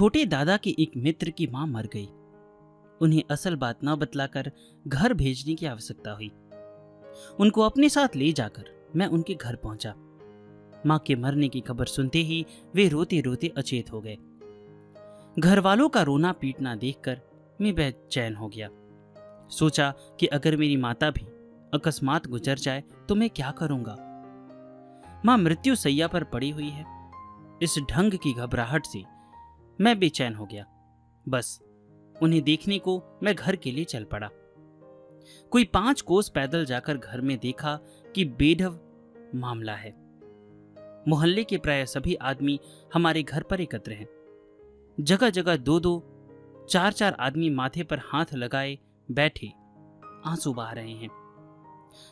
छोटे दादा के एक मित्र की मां मर गई। उन्हें असल बात न बतलाकर घर भेजने की आवश्यकता हुई। उनको अपने साथ ले जाकर मैं उनके घर पहुंचा। मां के मरने की खबर सुनते ही वे रोते रोते अचेत हो गए। घर वालों का रोना पीटना देखकर मैं बेचैन हो गया। सोचा कि अगर मेरी माता भी अकस्मात गुजर जाए तो मैं क्या करूंगा। मां मृत्यु सैया पर पड़ी हुई है। इस ढंग की घबराहट से मैं बेचैन हो गया। बस उन्हें देखने को मैं घर के लिए चल पड़ा। कोई 5 कोस पैदल जाकर घर में देखा कि बेढव मामला है। मोहल्ले के प्राय सभी आदमी हमारे घर पर एकत्र हैं। जगह जगह 2-2, 4-4 आदमी माथे पर हाथ लगाए बैठे आंसू बहा रहे हैं।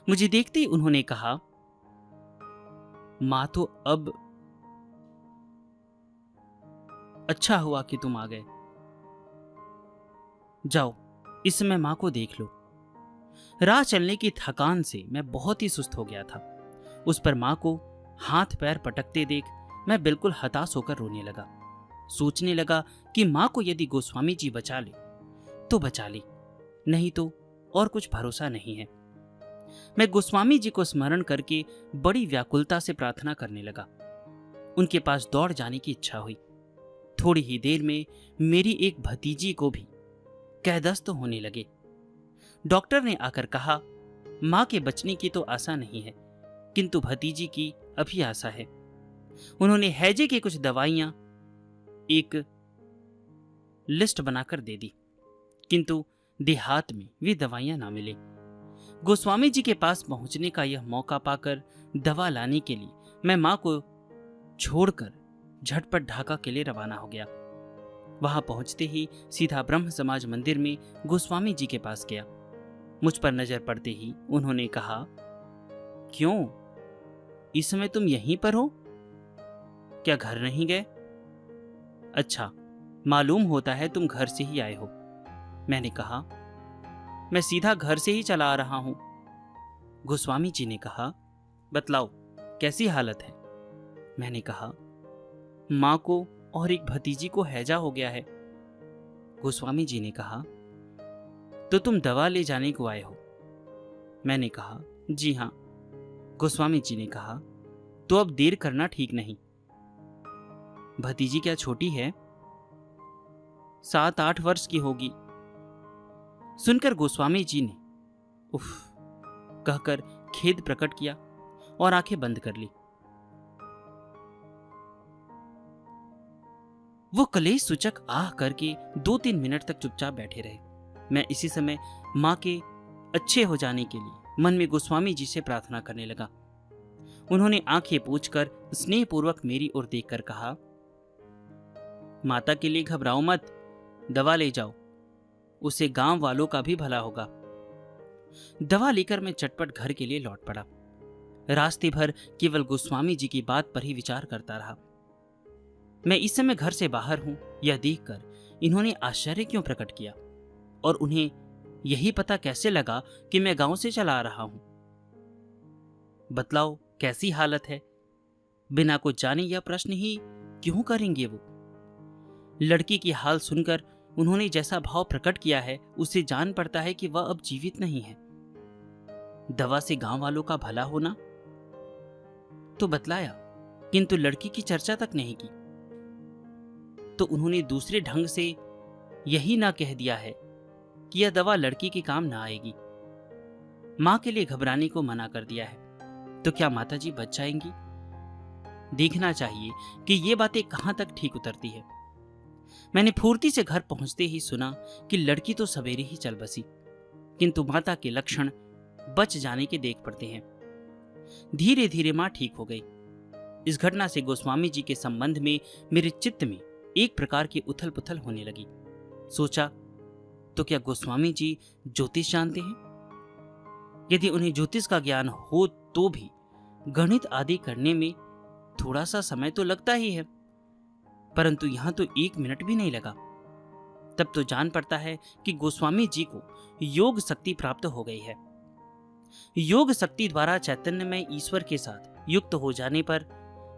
मुझे देखते ही उन्होंने कहा, मां तो अब अच्छा हुआ कि तुम आ गए। जाओ इस समय मां को देख लो। राह चलने की थकान से मैं बहुत ही सुस्त हो गया था। उस पर मां को हाथ पैर पटकते देख मैं बिल्कुल हताश होकर रोने लगा। सोचने लगा कि मां को यदि गोस्वामी जी बचा ले तो बचा ले, नहीं तो और कुछ भरोसा नहीं है। मैं गोस्वामी जी को स्मरण करके बड़ी व्याकुलता से प्रार्थना करने लगा। उनके पास दौड़ जाने की इच्छा हुई। थोड़ी ही देर में मेरी एक भतीजी को भी कैदस्त होने लगे। डॉक्टर ने आकर कहा, मां के बचने की तो आशा नहीं है, किंतु भतीजी की अभी आशा है। उन्होंने हैजे की कुछ दवाइयां एक लिस्ट बनाकर दे दी, किंतु देहात में वे दवाइयां ना मिले। गोस्वामी जी के पास पहुंचने का यह मौका पाकर दवा लाने के लिए मैं मां को छोड़कर झटपट ढाका के लिए रवाना हो गया। वहां पहुंचते ही सीधा ब्रह्म समाज मंदिर में गोस्वामी जी के पास गया। मुझ पर नजर पड़ते ही उन्होंने कहा, क्यों इस समय तुम यहीं पर हो? क्या घर नहीं गए? अच्छा, मालूम होता है तुम घर से ही आए हो। मैंने कहा, मैं सीधा घर से ही चला आ रहा हूं। गोस्वामी जी ने कहा, बतलाओ कैसी हालत है? मैंने कहा, मां को और एक भतीजी को हैजा हो गया है। गोस्वामी जी ने कहा, तो तुम दवा ले जाने को आए हो? मैंने कहा, जी हां। गोस्वामी जी ने कहा, तो अब देर करना ठीक नहीं। भतीजी क्या छोटी है? 7-8 वर्ष की होगी। सुनकर गोस्वामी जी ने उफ कहकर खेद प्रकट किया और आंखें बंद कर ली। वो कलेश सूचक आह करके 2-3 मिनट तक चुपचाप बैठे रहे। मैं इसी समय मां के अच्छे हो जाने के लिए मन में गोस्वामी जी से प्रार्थना करने लगा। उन्होंने आंखें पोंछकर स्नेहपूर्वक मेरी ओर देखकर कहा, माता के लिए घबराओ मत, दवा ले जाओ, उसे गांव वालों का भी भला होगा। दवा लेकर मैं चटपट घर के लिए लौट पड़ा। रास्ते भर केवल गोस्वामी जी की बात पर ही विचार करता रहा। मैं इस समय घर से बाहर हूं यह देखकर इन्होंने आश्चर्य क्यों प्रकट किया, और उन्हें यही पता कैसे लगा कि मैं गांव से चला आ रहा हूं? बतलाओ कैसी हालत है? बिना कुछ जाने यह प्रश्न ही क्यों करेंगे वो? लड़की की हाल सुनकर उन्होंने जैसा भाव प्रकट किया है उससे जान पड़ता है कि वह अब जीवित नहीं है। दवा से गांव वालों का भला होना तो बतलाया, किंतु लड़की की चर्चा तक नहीं की। तो उन्होंने दूसरे ढंग से यही ना कह दिया है कि यह दवा लड़की के काम ना आएगी। मां के लिए घबराने को मना कर दिया है। तो क्या माताजी बच जाएंगी? देखना चाहिए कि ये बातें कहां तक ठीक उतरती है। मैंने फुर्ती से घर पहुंचते ही सुना कि लड़की तो सवेरे ही चल बसी, किंतु माता के लक्षण बच जाने के देख पड़ते हैं। धीरे धीरे मां ठीक हो गई। इस घटना से गोस्वामी जी के संबंध में मेरे चित्त में एक प्रकार की उथल पुथल होने लगी। सोचा, तो क्या गोस्वामी जी ज्योतिष जानते हैं? यदि उन्हें ज्योतिष का ज्ञान हो तो भी गणित आदि करने में थोड़ा सा समय तो लगता ही है, परंतु यहां तो 1 मिनट भी नहीं लगा। तब तो जान पड़ता है कि गोस्वामी जी को योग शक्ति प्राप्त हो गई है। योग शक्ति द्वारा चैतन्य में ईश्वर के साथ युक्त हो जाने पर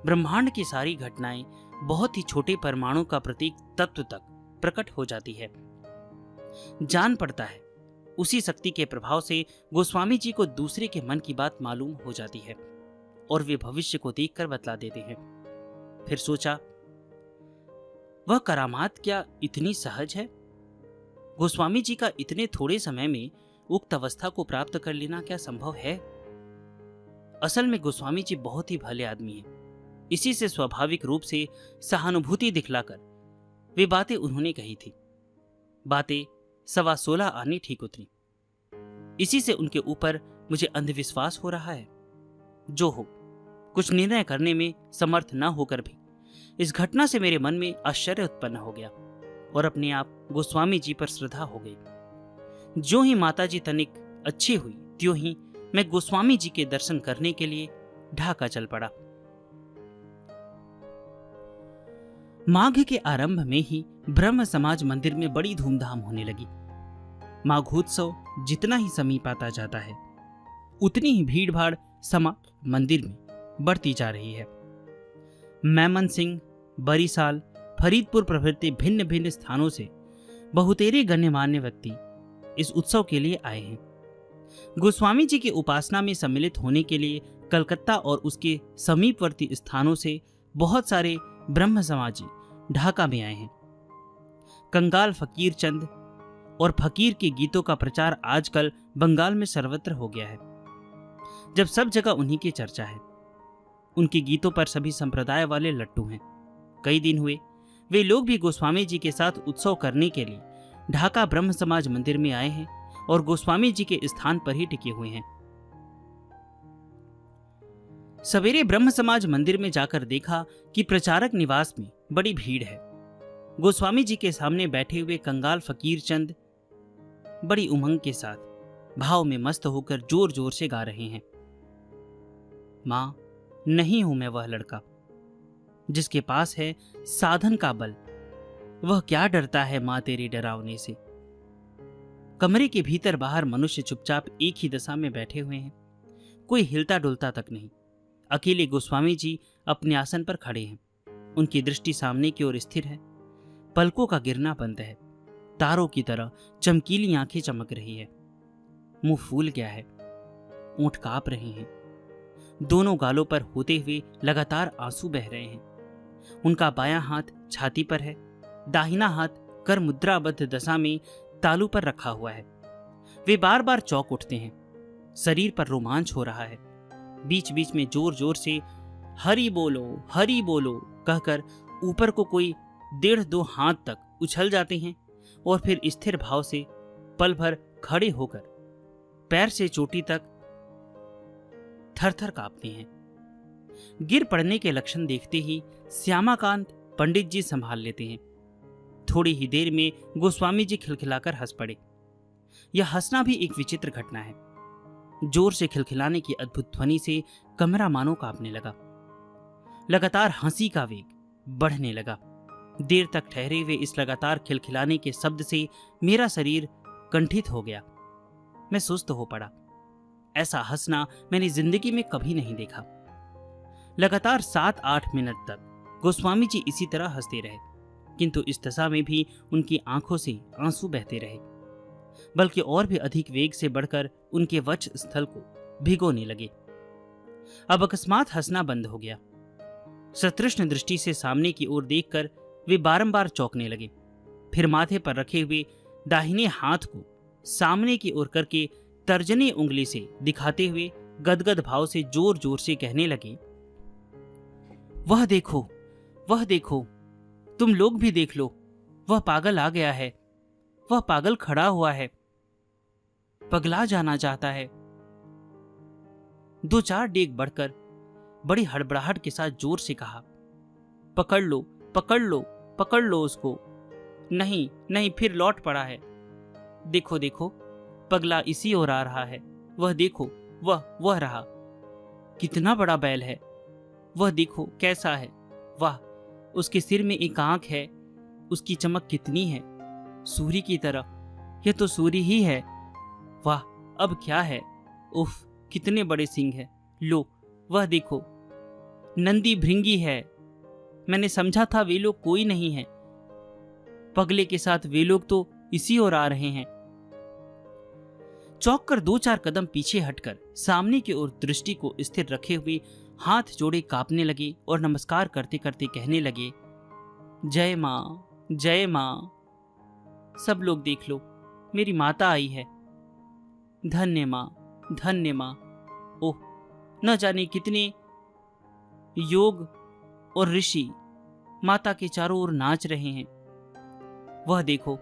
ब्रह्मांड की सारी घटनाएं बहुत ही छोटे परमाणु का प्रतीक तत्व तक प्रकट हो जाती है। जान पड़ता है उसी शक्ति के प्रभाव से गोस्वामी जी को दूसरे के मन की बात मालूम हो जाती है और वे भविष्य को देखकर बतला देते हैं। फिर सोचा, वह करामात क्या इतनी सहज है? गोस्वामी जी का इतने थोड़े समय में उक्त अवस्था को प्राप्त कर लेना क्या संभव है? असल में गोस्वामी जी बहुत ही भले आदमी हैं। इसी से स्वाभाविक रूप से सहानुभूति दिखलाकर वे बातें उन्होंने कही थी। बातें 16:15 आनी ठीक उतरी। इसी से उनके ऊपर मुझे अंधविश्वास हो रहा है। जो हो, कुछ निर्णय करने में समर्थ न होकर भी इस घटना से मेरे मन में आश्चर्य उत्पन्न हो गया और अपने आप गोस्वामी जी पर श्रद्धा हो गई। जो ही माताजी तनिक अच्छी हुई, त्यों ही मैं गोस्वामी जी के दर्शन करने के लिए ढाका चल पड़ा। माघ के आरंभ में ही ब्रह्म समाज मंदिर में बड़ी धूमधाम होने लगी। माघोत्सव जितना ही समीप आता जाता है, उतनी ही भीड़ भाड़ समाज मंदिर में बढ़ती जा रही है। मैमन सिंह, बरिसाल, फरीदपुर प्रभृति भिन्न भिन्न स्थानों से बहुतेरे गण्यमान्य व्यक्ति इस उत्सव के लिए आए हैं। गोस्वामी जी की उपासना में सम्मिलित होने के लिए कलकत्ता और उसके समीपवर्ती स्थानों से बहुत सारे ब्रह्म समाजी ढाका में आए हैं। कंगाल फकीर चंद और फकीर के गीतों का प्रचार आजकल बंगाल में सर्वत्र हो गया है। जब सब जगह उन्हीं की चर्चा है। उनके गीतों पर सभी संप्रदाय वाले लट्टू हैं। कई दिन हुए वे लोग भी गोस्वामी जी के साथ उत्सव करने के लिए ढाका ब्रह्म समाज मंदिर में आए हैं और गोस्वामी जी के स्थान पर ही टिके हुए हैं। सवेरे ब्रह्म समाज मंदिर में जाकर देखा कि प्रचारक निवास में बड़ी भीड़ है। गोस्वामी जी के सामने बैठे हुए कंगाल फकीर चंद बड़ी उमंग के साथ भाव में मस्त होकर जोर जोर से गा रहे हैं। मां, नहीं हूं मैं वह लड़का जिसके पास है साधन का बल, वह क्या डरता है मां तेरी डरावने से। कमरे के भीतर बाहर मनुष्य चुपचाप एक ही दशा में बैठे हुए हैं, कोई हिलता डुलता तक नहीं। अकेले गोस्वामी जी अपने आसन पर खड़े हैं। उनकी दृष्टि सामने की ओर स्थिर है। पलकों का गिरना बंद है। तारों की तरह चमकीली आंखें चमक रही है। मुंह फूल गया है, ओंठ कांप रहे हैं। दोनों गालों पर होते हुए लगातार आंसू बह रहे हैं। उनका बायां हाथ छाती पर है, दाहिना हाथ कर मुद्राबद्ध दशा में तालू पर रखा हुआ है। वे बार बार चौंक उठते हैं। शरीर पर रोमांच हो रहा है। बीच बीच में जोर जोर से हरि बोलो कहकर ऊपर को कोई 1.5-2 हाथ तक उछल जाते हैं और फिर स्थिर भाव से पल भर खड़े होकर पैर से चोटी तक थर-थर कांपते हैं। गिर पड़ने के लक्षण देखते ही श्यामाकांत पंडित जी संभाल लेते हैं। थोड़ी ही देर में गोस्वामी जी खिलखिलाकर हंस पड़े। यह हंसना भी एक विचित्र घटना है। जोर से खिलखिलाने की अद्भुत ध्वनि से कमरा मानो कांपने लगा। लगातार हंसी का वेग बढ़ने लगा। देर तक ठहरे हुए इस लगातार खिलखिलाने के शब्द से मेरा शरीर कंठित हो गया। मैं सुस्त हो पड़ा। ऐसा हंसना मैंने जिंदगी में कभी नहीं देखा। लगातार 7-8 मिनट तक गोस्वामी जी इसी तरह हंसते रहे, किंतु इस दशा में भी उनकी आंखों से आंसू बहते रहे, बल्कि और भी अधिक वेग से बढ़कर उनके वक्ष स्थल को भिगोने लगे। अब अकस्मात हंसना बंद हो गया। सतृष्ण दृष्टि से सामने की ओर देखकर वे बारंबार चौंकने लगे। फिर माथे पर रखे हुए दाहिने हाथ को सामने की ओर करके तर्जनी उंगली से दिखाते हुए गदगद भाव से जोर जोर से कहने लगे, वह देखो, तुम लोग भी देख लो, वह पागल आ गया है, वह पागल खड़ा हुआ है, पगला जाना चाहता है। 2-4 डेग बढ़कर बड़ी हड़बड़ाहट के साथ जोर से कहा, पकड़ लो उसको। नहीं, फिर लौट पड़ा है। देखो, पगला इसी ओर आ रहा है। वह देखो, वह रहा। कितना बड़ा बैल है, वह देखो कैसा है। वाह, उसके सिर में एक आंख है, उसकी चमक कितनी है, सूर्य की तरह। यह तो सूर्य ही है। वाह, अब क्या है, उफ, कितने बड़े सिंह है। लो, वह देखो, नंदी भृंगी है। मैंने समझा था वे लोग कोई नहीं है। पगले के साथ वे लोग तो इसी ओर आ रहे हैं। चौंक कर 2-4 कदम पीछे हटकर सामने की ओर दृष्टि को स्थिर रखे हुए हाथ जोड़े कांपने लगे और नमस्कार करते करते कहने लगे, जय माँ, जय माँ। सब लोग देख लो, मेरी माता आई है। धन्य माँ, धन्य माँ। ओह, न जाने कितने योग और ऋषि माता के चारों ओर नाच रहे हैं। वह देखो,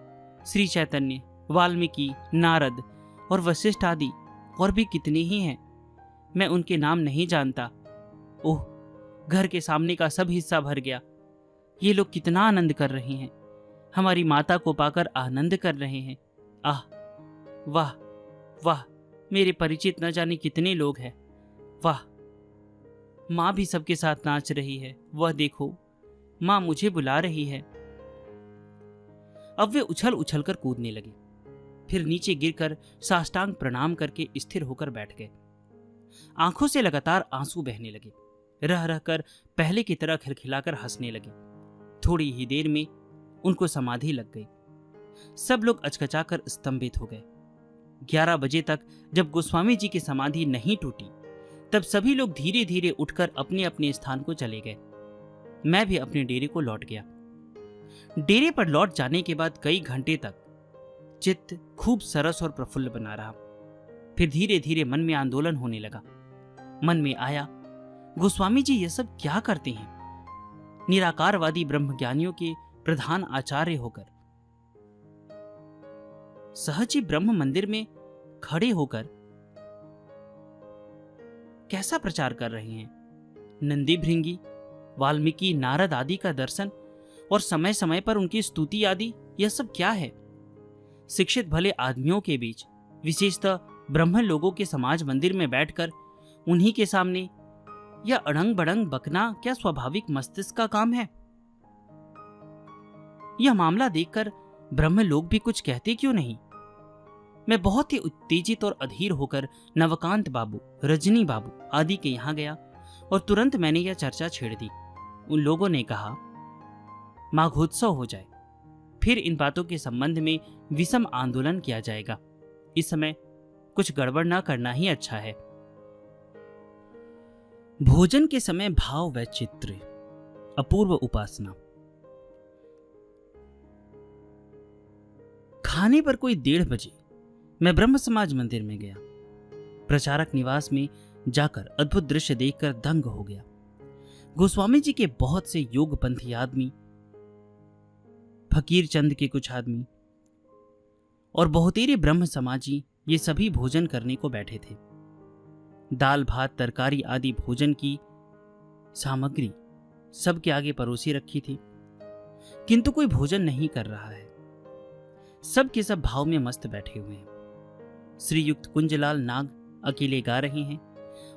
श्री चैतन्य, वाल्मीकि, नारद और वशिष्ठ आदि और भी कितने ही हैं। मैं उनके नाम नहीं जानता। ओह, घर के सामने का सब हिस्सा भर गया। ये लोग कितना आनंद कर रहे हैं, हमारी माता को पाकर आनंद कर रहे हैं। आह, वाह वाह, मेरे परिचित न जाने कितने लोग हैं। वाह, माँ भी सबके साथ नाच रही है। वह देखो, माँ मुझे बुला रही है। अब वे उछल उछल कर कूदने लगे, फिर नीचे गिरकर साष्टांग प्रणाम करके स्थिर होकर बैठ गए। आंखों से लगातार आंसू बहने लगे। रह रह कर पहले की तरह खिलखिलाकर हंसने लगे। थोड़ी ही देर में उनको समाधि लग गई। सब लोग अचकचाकर स्तंभित हो गए। 11 बजे तक जब गोस्वामी जी की समाधि नहीं टूटी, तब सभी लोग धीरे धीरे उठकर अपने अपने स्थान को चले गए। मैं भी अपने डेरे को लौट गया। डेरे पर लौट जाने के बाद कई घंटे तक चित्त खूब सरस और प्रफुल्ल बना रहा। फिर धीरे धीरे मन में आंदोलन होने लगा। मन में आया, गोस्वामी जी ये सब क्या करते हैं? निराकारवादी ब्रह्मज्ञानियों के प्रधान आचार्य होकर सहज ही ब्रह्म मंदिर में खड़े होकर कैसा प्रचार कर रहे हैं? नंदी भृंगी, वाल्मीकि, नारद आदि का दर्शन और समय समय पर उनकी स्तुति आदि, यह सब क्या है? शिक्षित भले आदमियों के बीच, विशेषतः ब्राह्मण लोगों के समाज मंदिर में बैठकर उन्हीं के सामने यह अड़ंग बड़ंग बकना क्या स्वाभाविक मस्तिष्क का काम है? यह मामला देखकर ब्रह्म लोग भी कुछ कहते क्यों नहीं? मैं बहुत ही उत्तेजित और अधीर होकर नवकांत बाबू, रजनी बाबू आदि के यहां गया और तुरंत मैंने यह चर्चा छेड़ दी। उन लोगों ने कहा, माघोत्सव हो जाए, फिर इन बातों के संबंध में विषम आंदोलन किया जाएगा। इस समय कुछ गड़बड़ ना करना ही अच्छा है। भोजन के समय भाव वैचित्र्य, अपूर्व उपासना। खाने पर कोई 1:30 बजे मैं ब्रह्म समाज मंदिर में गया। प्रचारक निवास में जाकर अद्भुत दृश्य देखकर दंग हो गया। गोस्वामी जी के बहुत से योगपंथी आदमी, फकीर चंद के कुछ आदमी और बहुतेरे ब्रह्म समाजी, ये सभी भोजन करने को बैठे थे। दाल भात तरकारी आदि भोजन की सामग्री सबके आगे परोसी रखी थी, किंतु कोई भोजन नहीं कर रहा है। सब के सब भाव में मस्त बैठे हुए हैं। श्रीयुक्त कुंजलाल नाग अकेले गा रहे हैं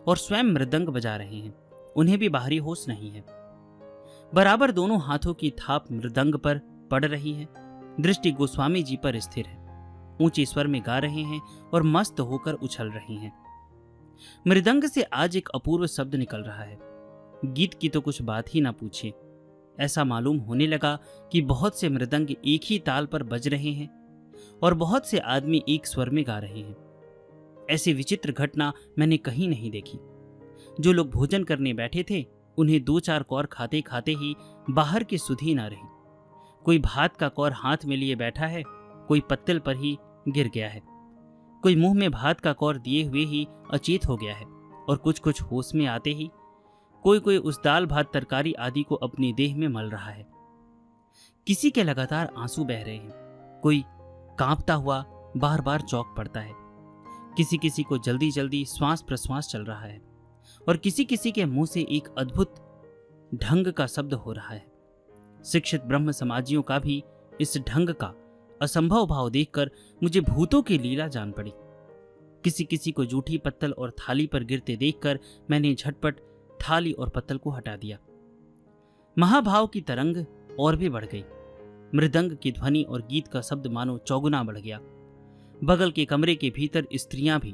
और स्वयं मृदंग बजा रहे हैं। उन्हें भी बाहरी होश नहीं है। बराबर दोनों हाथों की थाप मृदंग पर पड़ रही है। दृष्टि गोस्वामी जी पर स्थिर है। ऊंचे स्वर में गा रहे हैं और मस्त होकर उछल रहे हैं। मृदंग से आज एक अपूर्व शब्द निकल रहा है। गीत की तो कुछ बात ही ना पूछिए। ऐसा मालूम होने लगा कि बहुत से मृदंग एक ही ताल पर बज रहे हैं और बहुत से आदमी एक स्वर में गा रहे हैं। ऐसी विचित्र घटना मैंने कहीं नहीं देखी। जो लोग भोजन करने बैठे थे, उन्हें 2-4 कौर खाते खाते ही बाहर की सुधि ना रही। कोई भात का कौर हाथ में लिए बैठा है, कोई पत्तल पर ही गिर गया है, कोई मुंह में भात का कौर दिए हुए ही अचेत हो गया है और कुछ कुछ होश में आते ही कोई कोई उस दाल भात तरकारी आदि को अपनी देह में मल रहा है। किसी के लगातार आंसू बह रहे हैं, कोई कांपता हुआ बार बार चौंक पड़ता है, किसी किसी को जल्दी जल्दी श्वास प्रश्वास चल रहा है और किसी किसी के मुंह से एक अद्भुत ढंग का शब्द हो रहा है। शिक्षित ब्रह्म समाजियों का भी इस ढंग का असंभव भाव देखकर मुझे भूतों की लीला जान पड़ी। किसी किसी को जूठी पत्तल और थाली पर गिरते देखकर मैंने झटपट थाली और पत्तल को हटा दिया। महाभाव की तरंग और भी बढ़ गई। मृदंग की ध्वनि और गीत का शब्द मानो चौगुना बढ़ गया। बगल के कमरे के भीतर स्त्रियां भी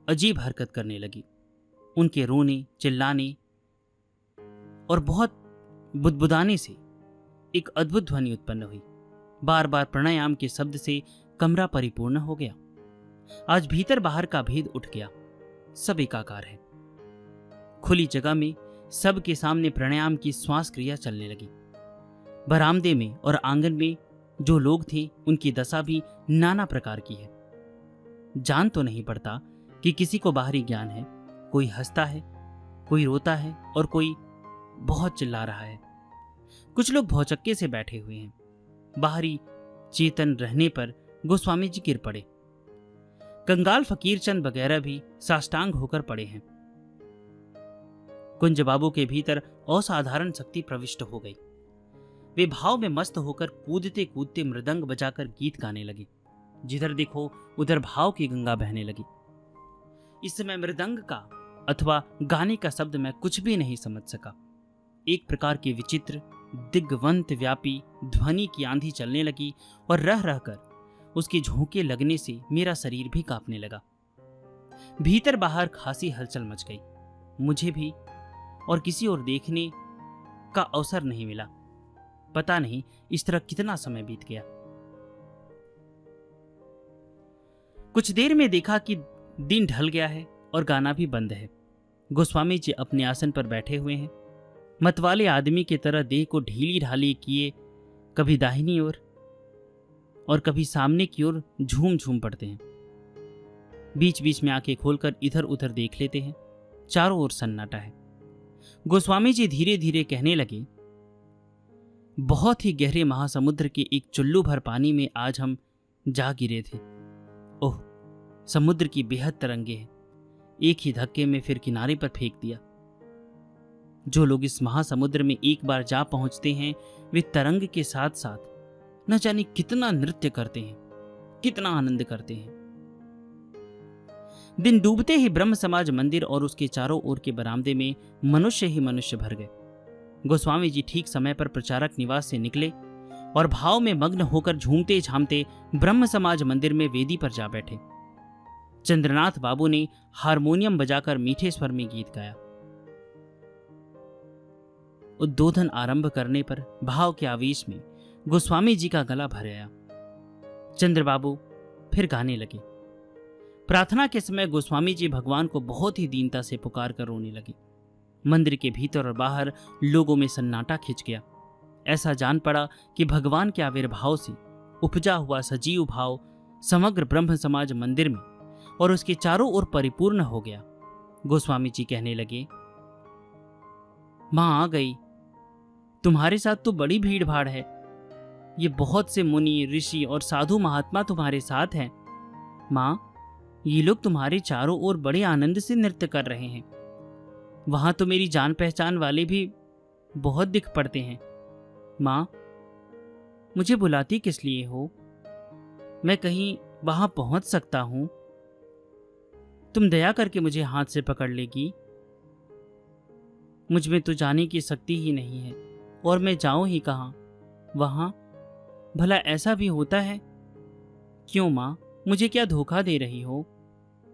अजीब हरकत करने लगी। उनके रोने चिल्लाने और बहुत बुदबुदाने से एक अद्भुत ध्वनि उत्पन्न हुई। बार बार प्राणायाम के शब्द से कमरा परिपूर्ण हो गया। आज भीतर बाहर का भेद उठ गया, सब एकाकार है। खुली जगह में सबके सामने प्राणायाम की श्वास क्रिया चलने लगी। बरामदे में और आंगन में जो लोग थे उनकी दशा भी नाना प्रकार की है। जान तो नहीं पड़ता कि किसी को बाहरी ज्ञान है, कोई हंसता है, कोई रोता है और कोई बहुत चिल्ला रहा है। कुछ लोग भौचक्के से बैठे हुए हैं। बाहरी चेतन रहने पर गोस्वामी जी गिर पड़े। कंगाल फकीर चंद वगैरह भी साष्टांग होकर पड़े हैं। कुंज बाबू के भीतर असाधारण शक्ति प्रविष्ट हो गई। वे भाव में मस्त होकर कूदते कूदते मृदंग बजाकर गीत गाने लगे। जिधर देखो उधर भाव की गंगा बहने लगी। इस समय मृदंग का अथवा गाने का शब्द मैं कुछ भी नहीं समझ सका। एक प्रकार की विचित्र दिग्वंत व्यापी ध्वनि की आंधी चलने लगी और रह रहकर उसके झोंके लगने से मेरा शरीर भी कांपने लगा। भीतर बाहर खासी हलचल मच गई। मुझे भी और किसी और देखने का अवसर नहीं मिला। पता नहीं इस तरह कितना समय बीत गया। कुछ देर में देखा कि दिन ढल गया है और गाना भी बंद है। गोस्वामी जी अपने आसन पर बैठे हुए हैं। मतवाले आदमी की तरह देह को ढीली ढाली किए कभी दाहिनी ओर और कभी सामने की ओर झूम झूम पड़ते हैं। बीच बीच में आंखें खोलकर इधर उधर देख लेते हैं। चारों ओर सन्नाटा है। गोस्वामी जी धीरे धीरे कहने लगे, बहुत ही गहरे महासमुद्र के एक चुल्लू भर पानी में आज हम जा गिरे थे। ओह, समुद्र की बेहद तरंगे हैं। एक ही धक्के में फिर किनारे पर फेंक दिया। जो लोग इस महासमुद्र में एक बार जा पहुंचते हैं वे तरंग के साथ साथ न जाने कितना नृत्य करते हैं, कितना आनंद करते हैं। दिन डूबते ही ब्रह्म समाज मंदिर और उसके चारों ओर के बरामदे में मनुष्य ही मनुष्य भर गए। गोस्वामी जी ठीक समय पर प्रचारक निवास से निकले और भाव में मग्न होकर झूमते झामते ब्रह्म समाज मंदिर में वेदी पर जा बैठे। चंद्रनाथ बाबू ने हारमोनियम बजाकर मीठे स्वर में गीत गाया। उद्बोधन आरंभ करने पर भाव के आवेश में गोस्वामी जी का गला भर आया। चंद्रबाबू फिर गाने लगे। प्रार्थना के समय गोस्वामी जी भगवान को बहुत ही दीनता से पुकार कर रोने लगे। मंदिर के भीतर और बाहर लोगों में सन्नाटा खिंच गया। ऐसा जान पड़ा कि भगवान के आविर्भाव से उपजा हुआ सजीव भाव समग्र ब्रह्म समाज मंदिर में और उसके चारों ओर परिपूर्ण हो गया। गोस्वामी जी कहने लगे, मां आ गई। तुम्हारे साथ तो बड़ी भीड़ भाड़ है। ये बहुत से मुनि ऋषि और साधु महात्मा तुम्हारे साथ हैं। मां, ये लोग तुम्हारे चारों ओर बड़े आनंद से नृत्य कर रहे हैं। वहां तो मेरी जान पहचान वाले भी बहुत दिख पड़ते हैं। मां, मुझे बुलाती किस लिए हो? मैं कहीं वहां पहुंच सकता हूं? तुम दया करके मुझे हाथ से पकड़ लेगी। मुझ में तो जाने की शक्ति ही नहीं है और मैं जाऊं ही कहां? वहां भला ऐसा भी होता है? क्यों मां, मुझे क्या धोखा दे रही हो?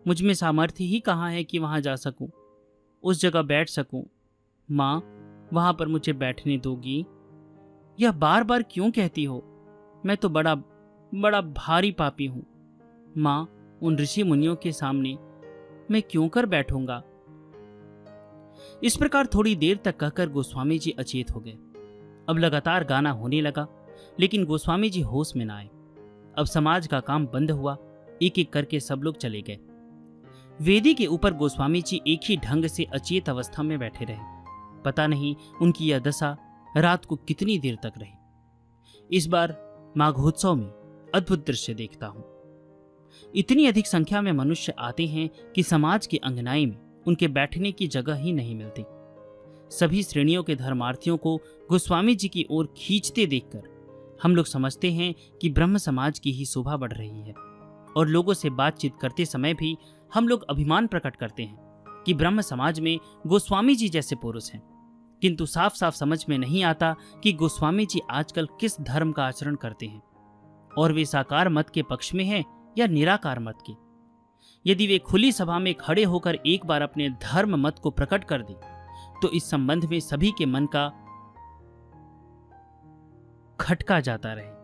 मुझ में सामर्थ्य ही कहाँ है कि वहां जा सकूं, उस जगह बैठ सकूं। मां, वहां पर मुझे बैठने दोगी? यह बार बार क्यों कहती हो? मैं तो बड़ा बड़ा भारी पापी हूं। मां, उन ऋषि मुनियों के सामने मैं क्यों कर बैठूंगा? इस प्रकार थोड़ी देर तक कहकर गोस्वामी जी अचेत हो गए। अब लगातार गाना होने लगा, लेकिन गोस्वामी जी होश में न आए। अब समाज का काम बंद हुआ। एक एक करके सब लोग चले गए। वेदी के ऊपर गोस्वामी जी एक ही ढंग से अचेत अवस्था में बैठे रहे। पता नहीं उनकी यह दशा रात को कितनी देर तक रही। इस बार माघोत्सव में अद्भुत दृश्य देखता हूं। इतनी अधिक संख्या में मनुष्य आते हैं कि समाज के अंगनाई में उनके बैठने की जगह ही नहीं मिलती। सभी श्रेणियों के धर्मार्थियों को गोस्वामी जी की ओर खींचते देखकर हम लोग समझते हैं कि ब्रह्म समाज की ही शोभा बढ़ रही है। और लोगों से बातचीत करते समय भी हम लोग अभिमान प्रकट करते हैं कि ब्रह्म समाज में गोस्वामी जी जैसे पुरुष हैं। किंतु साफ साफ समझ में नहीं आता कि गोस्वामी जी आजकल किस धर्म का आचरण करते हैं और वे साकार मत के पक्ष में हैं या निराकार मत के। यदि वे खुली सभा में खड़े होकर एक बार अपने धर्म मत को प्रकट कर दें तो इस संबंध में सभी के मन का खटका जाता रहे।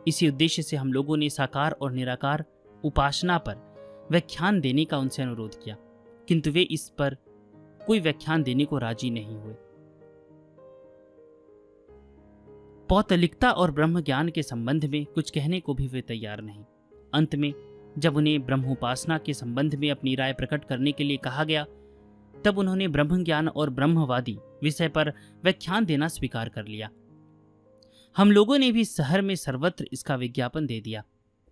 इसी उद्देश्य से हम लोगों ने साकार और निराकार उपासना पर व्याख्यान देने का उनसे अनुरोध किया, किंतु वे इस पर कोई व्याख्यान देने को राजी नहीं हुए। पौतलिकता और ब्रह्म ज्ञान के संबंध में कुछ कहने को भी वे तैयार नहीं। अंत में जब उन्हें ब्रह्मोपासना के संबंध में अपनी राय प्रकट करने के लिए कहा गया, तब उन्होंने ब्रह्म ज्ञान और ब्रह्मवादी विषय पर व्याख्यान देना स्वीकार कर लिया। हम लोगों ने भी शहर में सर्वत्र इसका विज्ञापन दे दिया।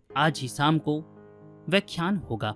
आज ही शाम को व्याख्यान होगा।